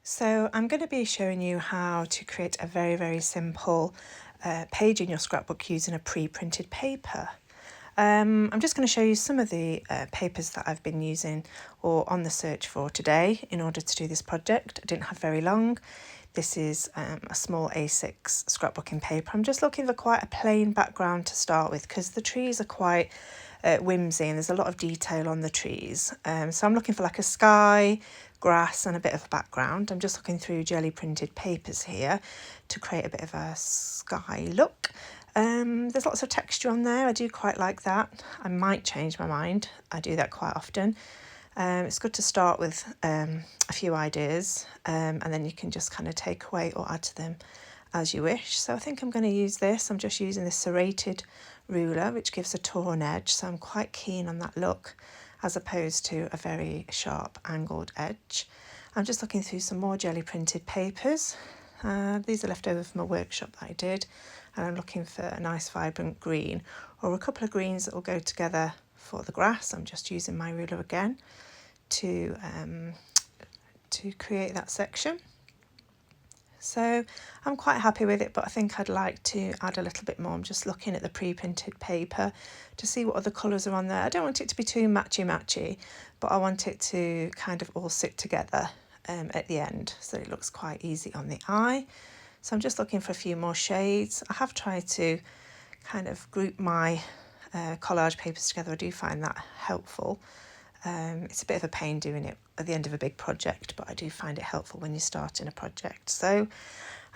So I'm going to be showing you how to create a very simple page in your scrapbook using a pre-printed paper. I'm just going to show you some of the papers that I've been using or on the search for today in order to do this project. I didn't have very long. This is a small A6 scrapbooking paper. I'm just looking for quite a plain background to start with because the trees are quite whimsy and there's a lot of detail on the trees. So I'm looking for like a sky, grass and a bit of a background. I'm just looking through Gelli printed papers here to create a bit of a sky look. There's lots of texture on there. I do quite like that. I might change my mind. I do that quite often. It's good to start with a few ideas and then you can just kind of take away or add to them as you wish. So I think I'm going to use this. I'm just using this serrated ruler which gives a torn edge, so I'm quite keen on that look as opposed to a very sharp angled edge. I'm just looking through some more Gelli printed papers. These are left over from a workshop that I did, and I'm looking for a nice vibrant green or a couple of greens that will go together for the grass. I'm just using my ruler again to create that section. So I'm quite happy with it, but I think I'd like to add a little bit more. I'm just looking at the pre-printed paper to see what other colours are on there. I don't want it to be too matchy, but I want it to kind of all sit together at the end, so it looks quite easy on the eye. So I'm just looking for a few more shades. I have tried to kind of group my collage papers together. I do find that helpful. It's a bit of a pain doing it at the end of a big project, but I do find it helpful when you're starting a project. So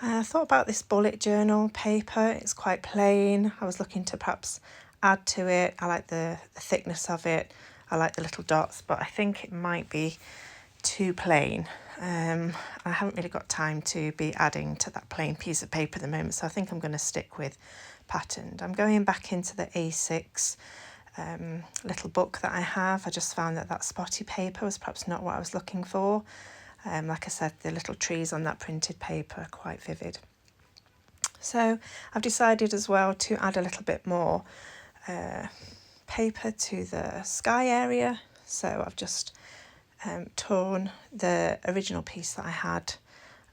I thought about this bullet journal paper. It's quite plain. I was looking to perhaps add to it. I like the thickness of it. I like the little dots, but I think it might be too plain. I haven't really got time to be adding to that plain piece of paper at the moment, so I think I'm going to stick with patterned. I'm going back into the A6 little book that I have. I just found that spotty paper was perhaps not what I was looking for. Like I said, the little trees on that printed paper are quite vivid. So I've decided as well to add a little bit more paper to the sky area. So I've just torn the original piece that I had,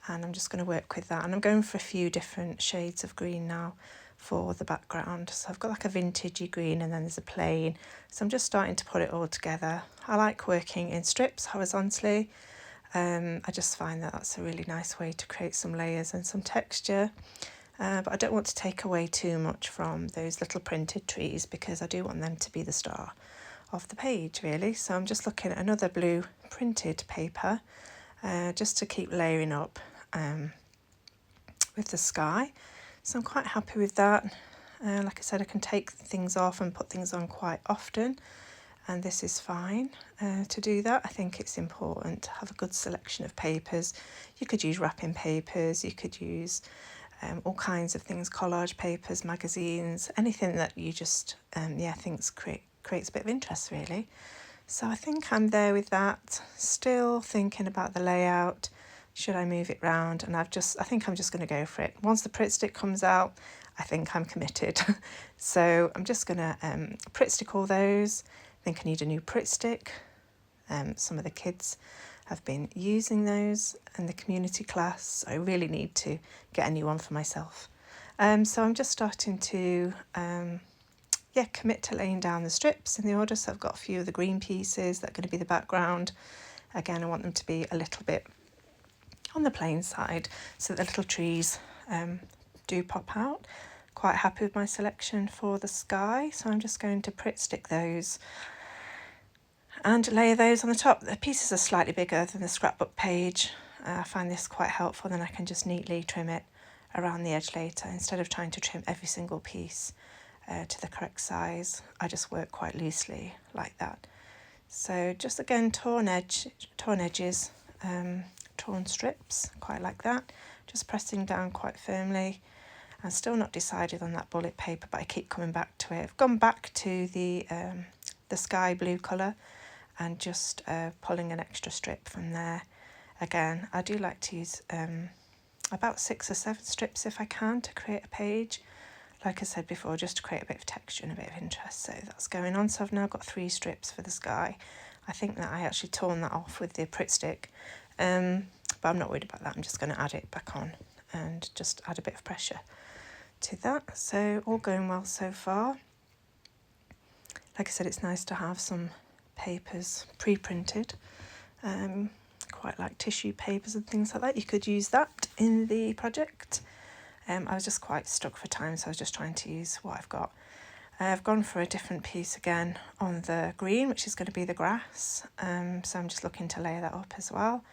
and I'm just going to work with that. And I'm going for a few different shades of green now for the background. So I've got like a vintagey green and then there's a plain. So I'm just starting to put it all together. I like working in strips horizontally. I just find that that's a really nice way to create some layers and some texture. But I don't want to take away too much from those little printed trees because I do want them to be the star of the page really. So I'm just looking at another blue printed paper just to keep layering up with the sky. So I'm quite happy with that. Like I said, I can take things off and put things on quite often, and this is fine to do that. I think it's important to have a good selection of papers. You could use wrapping papers, you could use all kinds of things, collage papers, magazines, anything that you just thinks creates a bit of interest really. So I think I'm there with that. Still thinking about the layout. Should I move it round? And I think I'm just going to go for it. Once the Pritt stick comes out, I think I'm committed. So I'm just going to Pritt stick all those. I think I need a new Pritt stick. Some of the kids have been using those in the community class. I really need to get a new one for myself. So I'm just starting to commit to laying down the strips in the order. So I've got a few of the green pieces that are going to be the background. Again, I want them to be a little bit on the plain side so that the little trees do pop out. Quite happy with my selection for the sky, so I'm just going to Pritt stick those and layer those on the top. The pieces are slightly bigger than the scrapbook page. I find this quite helpful, then I can just neatly trim it around the edge later instead of trying to trim every single piece to the correct size. I just work quite loosely like that. So just again torn edges, torn strips, quite like that. Just pressing down quite firmly. I'm still not decided on that bullet paper, but I keep coming back to it. I've gone back to the sky blue colour and just pulling an extra strip from there. Again, I do like to use about 6 or 7 strips if I can to create a page. Like I said before, just to create a bit of texture and a bit of interest. So that's going on. So I've now got 3 strips for the sky. I think that I actually torn that off with the Pritt stick. but I'm not worried about that. I'm just going to add it back on and just add a bit of pressure to that. So all going well so far. Like I said, it's nice to have some papers pre-printed, quite like tissue papers and things like that. You could use that in the project. I was just quite stuck for time, so I was just trying to use what I've got. I've gone for a different piece again on the green, which is going to be the grass. So I'm just looking to layer that up as well.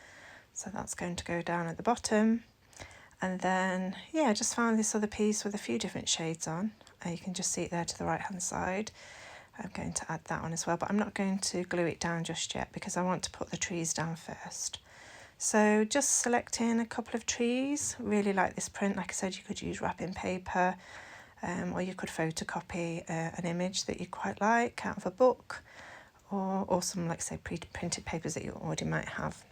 So that's going to go down at the bottom. And then, yeah, I just found this other piece with a few different shades on. You can just see it there to the right hand side. I'm going to add that on as well, but I'm not going to glue it down just yet because I want to put the trees down first. So just selecting a couple of trees. Really like this print. Like I said, you could use wrapping paper, or you could photocopy an image that you quite like out of a book, or some, like say, pre-printed papers that you already might have.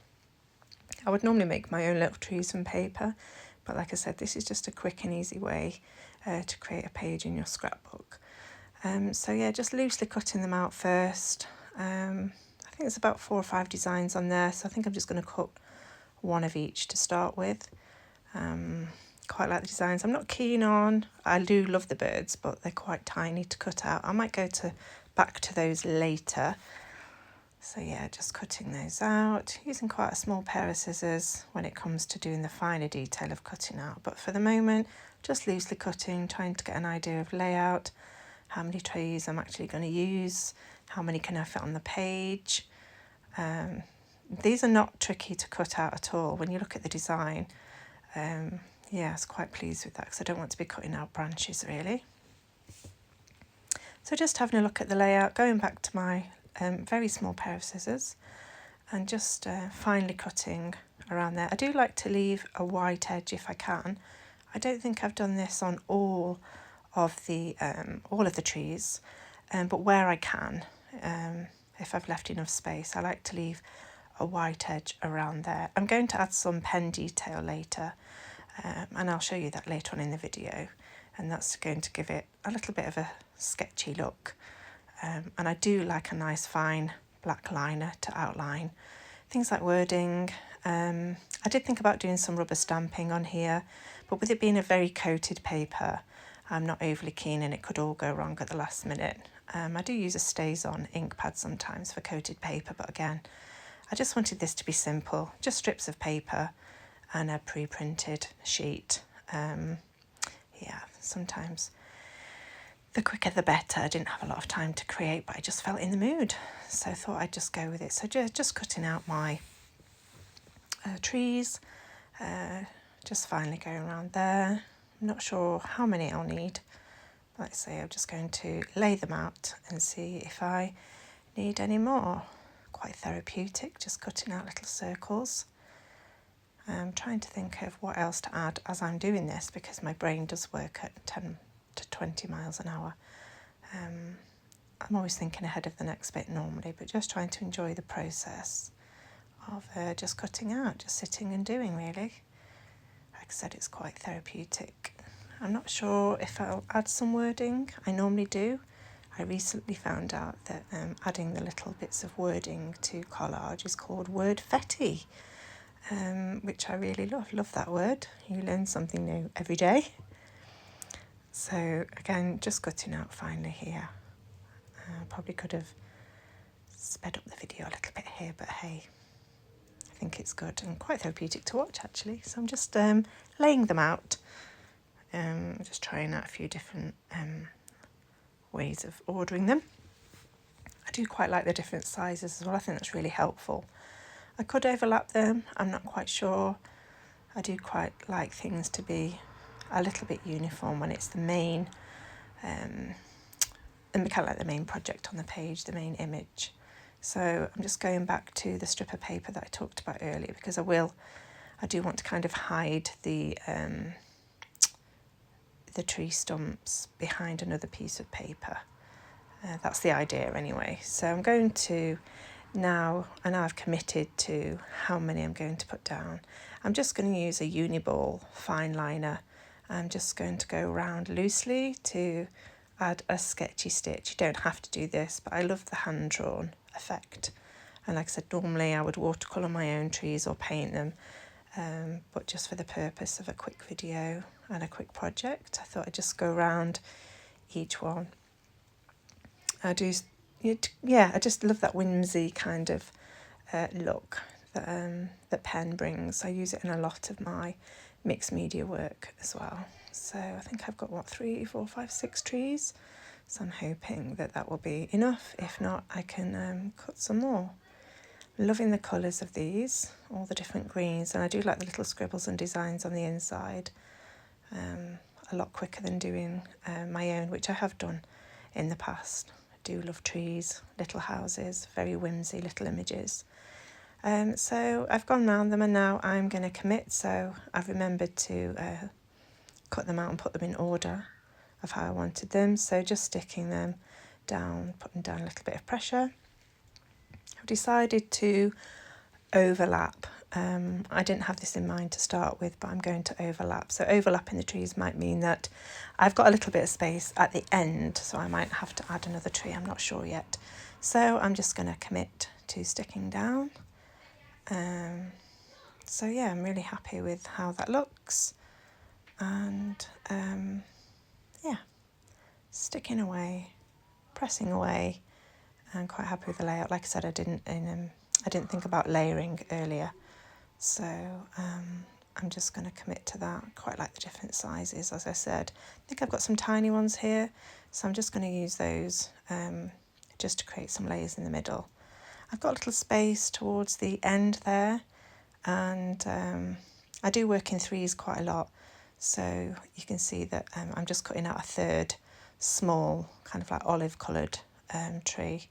I would normally make my own little trees from paper, but like I said, this is just a quick and easy way to create a page in your scrapbook. So yeah, just loosely cutting them out first. I think there's about 4 or 5 designs on there, so I think I'm just going to cut one of each to start with. Quite like the designs. I'm not keen on, I do love the birds, but they're quite tiny to cut out. I might go back to those later. So yeah, just cutting those out, using quite a small pair of scissors when it comes to doing the finer detail of cutting out. But for the moment, just loosely cutting, trying to get an idea of layout, how many trees I'm actually going to use, how many can I fit on the page. These are not tricky to cut out at all. When you look at the design, yeah, I was quite pleased with that because I don't want to be cutting out branches really. So just having a look at the layout, going back to my very small pair of scissors and just finely cutting around there. I do like to leave a white edge if I can. I don't think I've done this on all of the trees, but where I can, if I've left enough space, I like to leave a white edge around there. I'm going to add some pen detail later, and I'll show you that later on in the video, and that's going to give it a little bit of a sketchy look. And I do like a nice fine black liner to outline things like wording. I did think about doing some rubber stamping on here, but with it being a very coated paper, I'm not overly keen and it could all go wrong at the last minute. I do use a Stays-On ink pad sometimes for coated paper, but again, I just wanted this to be simple, just strips of paper and a pre-printed sheet. Yeah, sometimes the quicker the better. I didn't have a lot of time to create, but I just felt in the mood, so I thought I'd just go with it. So just cutting out my trees, just finally going around there. I'm not sure how many I'll need. Like I say, I'm just going to lay them out and see if I need any more. Quite therapeutic, just cutting out little circles. I'm trying to think of what else to add as I'm doing this because my brain does work at 10 to 20 miles an hour. I'm always thinking ahead of the next bit normally, but just trying to enjoy the process of just cutting out, just sitting and doing really. Like I said, it's quite therapeutic. I'm not sure if I'll add some wording. I normally do. I recently found out that adding the little bits of wording to collage is called wordfetti, which I really love. Love that word. You learn something new every day. So again, just cutting out finally here. Probably could have sped up the video a little bit here, but hey, I think it's good and quite therapeutic to watch actually. So I'm just laying them out, just trying out a few different ways of ordering them. I do quite like the different sizes as well. I think that's really helpful. I could overlap them, I'm not quite sure. I do quite like things to be a little bit uniform when it's the main, and kind of like the main project on the page, the main image. So I'm just going back to the strip of paper that I talked about earlier because I do want to kind of hide the tree stumps behind another piece of paper. That's the idea anyway. So I'm going to now, and I've committed to how many I'm going to put down. I'm just going to use a Uniball fine liner. I'm just going to go around loosely to add a sketchy stitch. You don't have to do this, but I love the hand-drawn effect. And like I said, normally I would watercolour my own trees or paint them. but just for the purpose of a quick video and a quick project, I thought I'd just go around each one. I just love that whimsy kind of look that pen brings. I use it in a lot of my mixed media work as well. So I think I've got 3, 4, 5, 6 trees. So I'm hoping that will be enough. If not, I can cut some more. Loving the colours of these, all the different greens, and I do like the little scribbles and designs on the inside. A lot quicker than doing my own, which I have done in the past. I do love trees, little houses, very whimsy little images. So I've gone round them and now I'm going to commit. So I've remembered to cut them out and put them in order of how I wanted them. So just sticking them down, putting down a little bit of pressure. I've decided to overlap. I didn't have this in mind to start with, but I'm going to overlap. So overlapping the trees might mean that I've got a little bit of space at the end, so I might have to add another tree. I'm not sure yet. So I'm just going to commit to sticking down. So yeah, I'm really happy with how that looks. And yeah, sticking away, pressing away. I'm quite happy with the layout. Like I said, I didn't think about layering earlier, so I'm just going to commit to that. Quite like the different sizes, as I said. I think I've got some tiny ones here, so I'm just going to use those just to create some layers in the middle. I've got a little space towards the end there, and I do work in threes quite a lot, so you can see that I'm just cutting out a third small, kind of like olive coloured tree,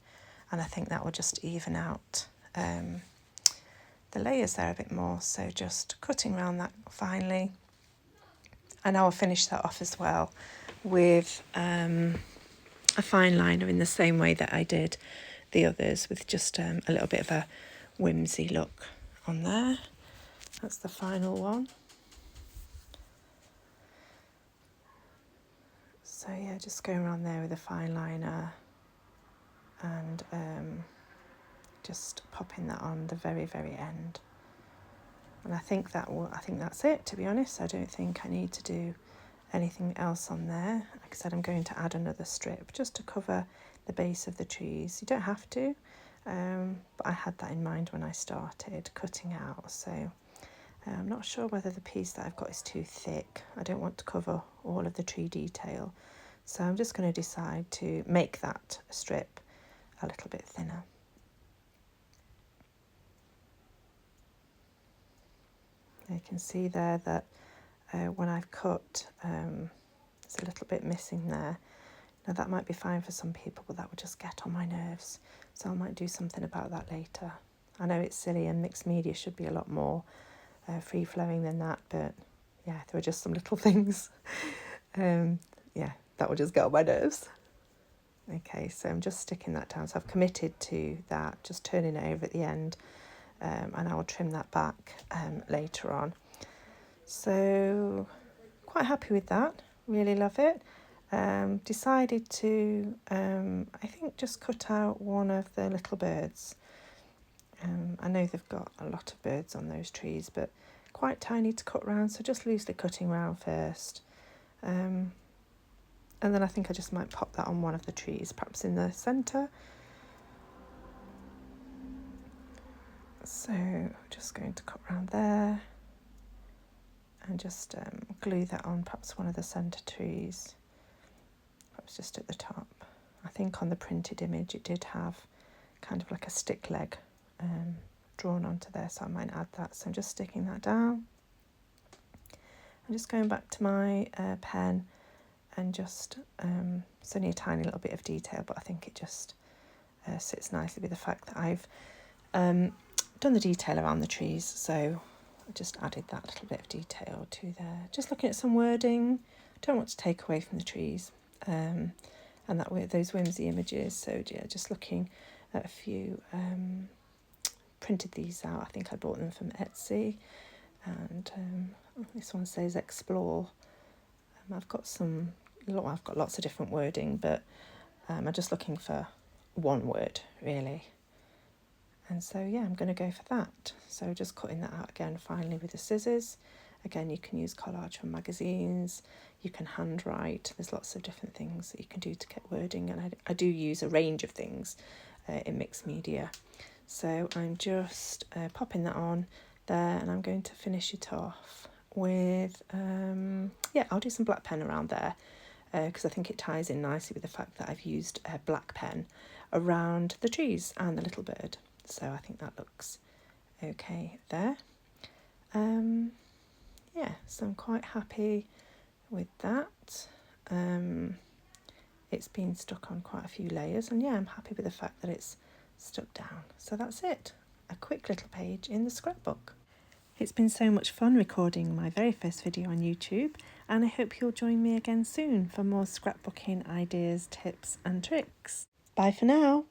and I think that will just even out the layers there a bit more. So just cutting around that finely, and I will finish that off as well with a fine liner in the same way that I did the others, with just a little bit of a whimsy look on there. That's the final one. So yeah, just going around there with a fine liner and just popping that on the very, very end. And I think that's it, to be honest. I don't think I need to do anything else on there. Like I said, I'm going to add another strip just to cover the base of the trees. You don't have to, but I had that in mind when I started cutting out. So I'm not sure whether the piece that I've got is too thick. I don't want to cover all of the tree detail. So I'm just going to decide to make that strip a little bit thinner. You can see there that when I've cut, there's a little bit missing there. Now that might be fine for some people, but that would just get on my nerves. So I might do something about that later. I know it's silly and mixed media should be a lot more free-flowing than that, but yeah, there are just some little things. Yeah, that will just get on my nerves. Okay, so I'm just sticking that down. So I've committed to that, just turning it over at the end. And I will trim that back later on. So quite happy with that, really love it. Decided to, I think, just cut out one of the little birds. I know they've got a lot of birds on those trees, but quite tiny to cut round, so just loosely cutting round first. And then I think I just might pop that on one of the trees, perhaps in the centre. So I'm just going to cut around there and just glue that on perhaps one of the centre trees, perhaps just at the top. I think on the printed image it did have kind of like a stick leg drawn onto there, so I might add that. So I'm just sticking that down. I'm just going back to my pen and just, it's only a tiny little bit of detail, but I think it just sits nicely with the fact that I've done the detail around the trees, so I just added that little bit of detail to there. Just looking at some wording, don't want to take away from the trees, and those whimsy images. So yeah, just looking at a few. Printed these out. I think I bought them from Etsy, and this one says explore. I've got lots of different wording, but I'm just looking for one word really. And so yeah, I'm going to go for that. So just cutting that out again finally with the scissors. Again, you can use collage from magazines, you can handwrite, there's lots of different things that you can do to get wording, and I do use a range of things in mixed media. So I'm just popping that on there, and I'm going to finish it off with, I'll do some black pen around there because I think it ties in nicely with the fact that I've used a black pen around the trees and the little bird. So I think that looks okay there. So I'm quite happy with that. It's been stuck on quite a few layers, and yeah, I'm happy with the fact that it's stuck down. So that's it, a quick little page in the scrapbook. It's been so much fun recording my very first video on YouTube, and I hope you'll join me again soon for more scrapbooking ideas, tips and tricks. Bye for now.